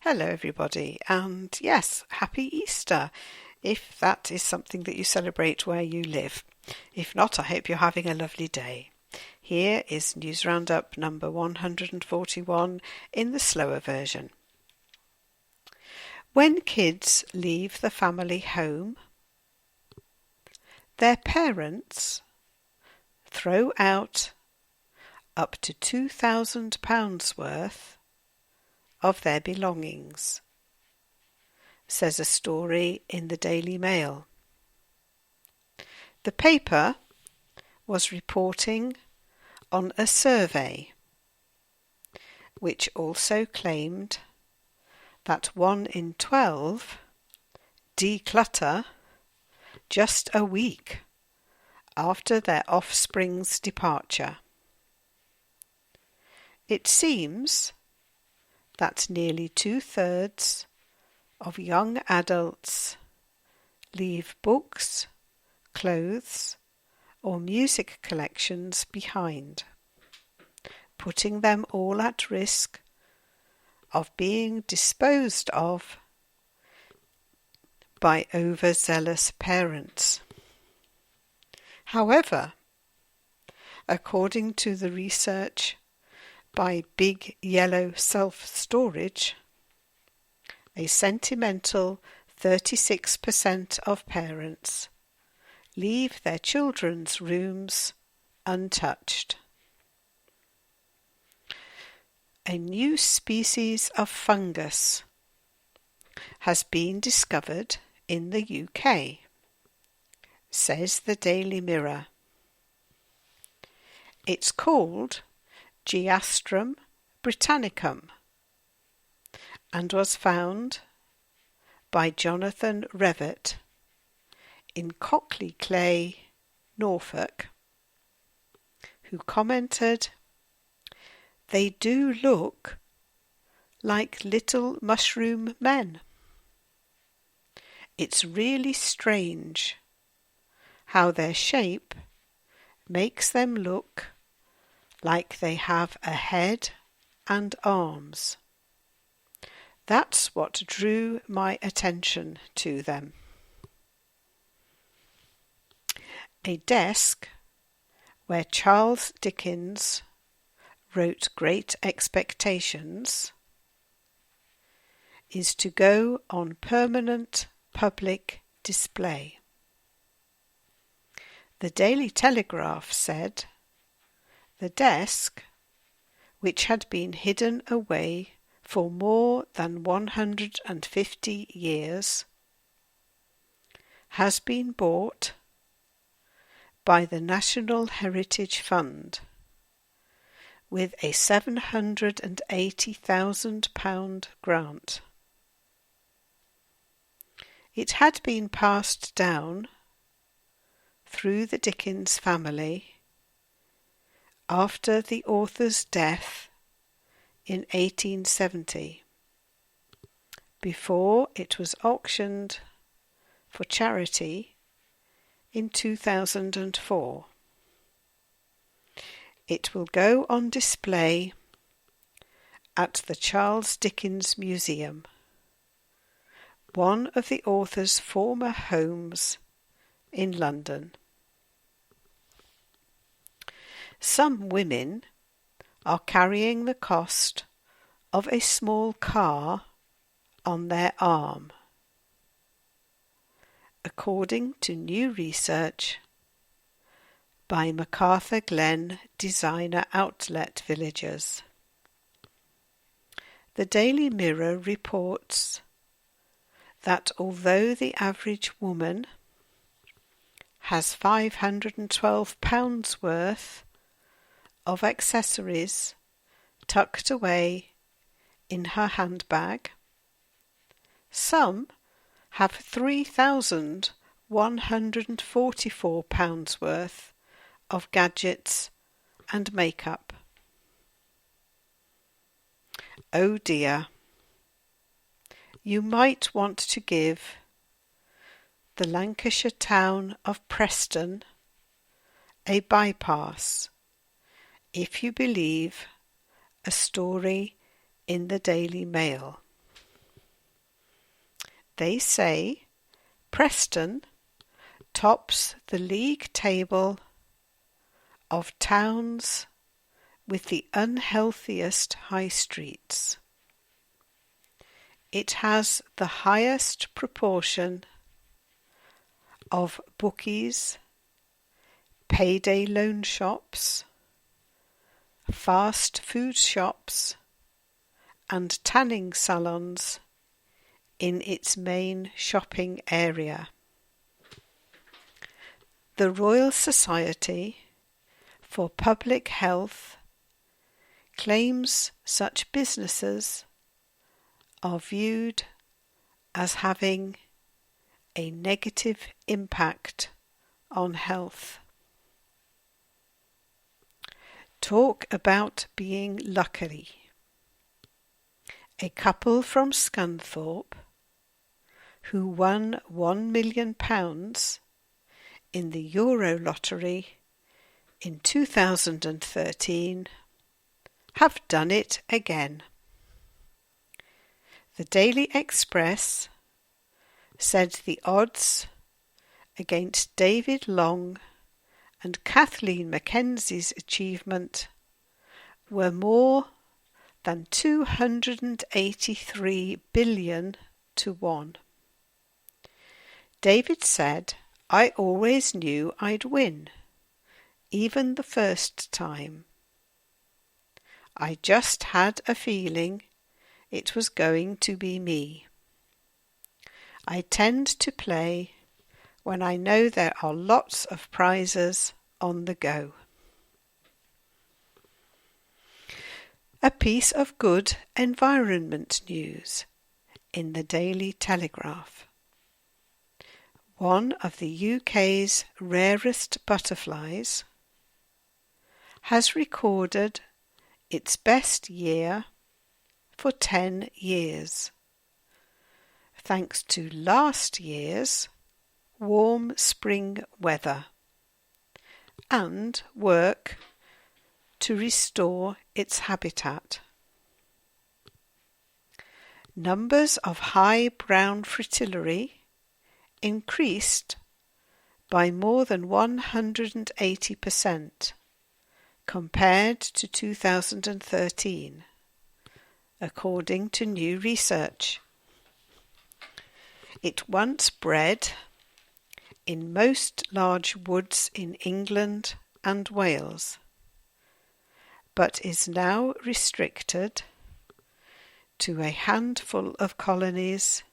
Hello, everybody, and yes, happy Easter, if that is something that you celebrate where you live. If not, I hope you're having a lovely day. Here is News Roundup number 141 in the slower version. When kids leave the family home, their parents throw out up to £2,000 worth of their belongings, says a story in the Daily Mail. The paper was reporting on a survey which also claimed that 1 in 12 declutter just a week after their offspring's departure. It seems that nearly 2/3 of young adults leave books, clothes, or music collections behind, putting them all at risk of being disposed of by overzealous parents. However, according to the research by Big Yellow Self-Storage, a sentimental 36% of parents leave their children's rooms untouched. A new species of fungus has been discovered in the UK, says the Daily Mirror. It's called Geastrum britannicum and was found by Jonathan Revett in Cockley Clay, Norfolk, who commented, "They do look like little mushroom men. It's really strange how their shape makes them look like they have a head and arms. That's what drew my attention to them." A desk where Charles Dickens wrote Great Expectations is to go on permanent public display. The Daily Telegraph said the desk, which had been hidden away for more than 150 years, has been bought by the National Heritage Fund with a £780,000 grant. It had been passed down through the Dickens family after the author's death in 1870, before it was auctioned for charity in 2004. It will go on display at the Charles Dickens Museum, one of the author's former homes in London. Some women are carrying the cost of a small car on their arm, according to new research by MacArthur Glen Designer Outlet Villagers. The Daily Mirror reports that although the average woman has £512 worth of accessories tucked away in her handbag, some have £3,144 worth of gadgets and makeup. Oh dear, you might want to give the Lancashire town of Preston a bypass if you believe a story in the Daily Mail. They say Preston tops the league table of towns with the unhealthiest high streets. It has the highest proportion of bookies, payday loan shops, fast food shops, and tanning salons in its main shopping area. The Royal Society for Public Health claims such businesses are viewed as having a negative impact on health. Talk about being lucky. A couple from Scunthorpe who won £1 million in the Euro lottery in 2013 have done it again. The Daily Express said the odds against David Long and Kathleen Mackenzie's achievement were more than 283 billion to 1. David said, "I always knew I'd win, even the first time. I just had a feeling it was going to be me. I tend to play when I know there are lots of prizes on the go." A piece of good environment news in the Daily Telegraph. One of the UK's rarest butterflies has recorded its best year for 10 years, thanks to last year's warm spring weather and work to restore its habitat. Numbers of high brown fritillary increased by more than 180% compared to 2013, according to new research. It once bred in most large woods in England and Wales, but is now restricted to a handful of colonies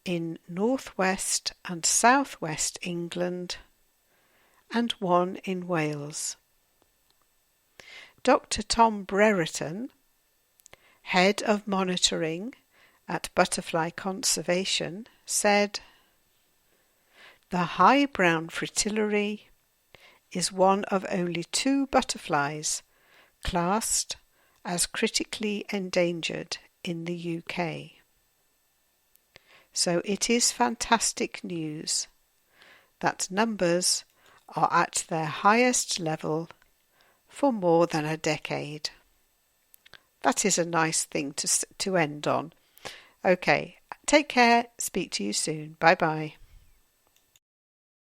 in northwest and southwest England and one in Wales. Dr. Tom Brereton, head of monitoring at Butterfly Conservation, said, "The high brown fritillary is one of only 2 butterflies classed as critically endangered in the UK. So it is fantastic news that numbers are at their highest level for more than a decade." That is a nice thing to end on. Okay, take care. Speak to you soon. Bye-bye.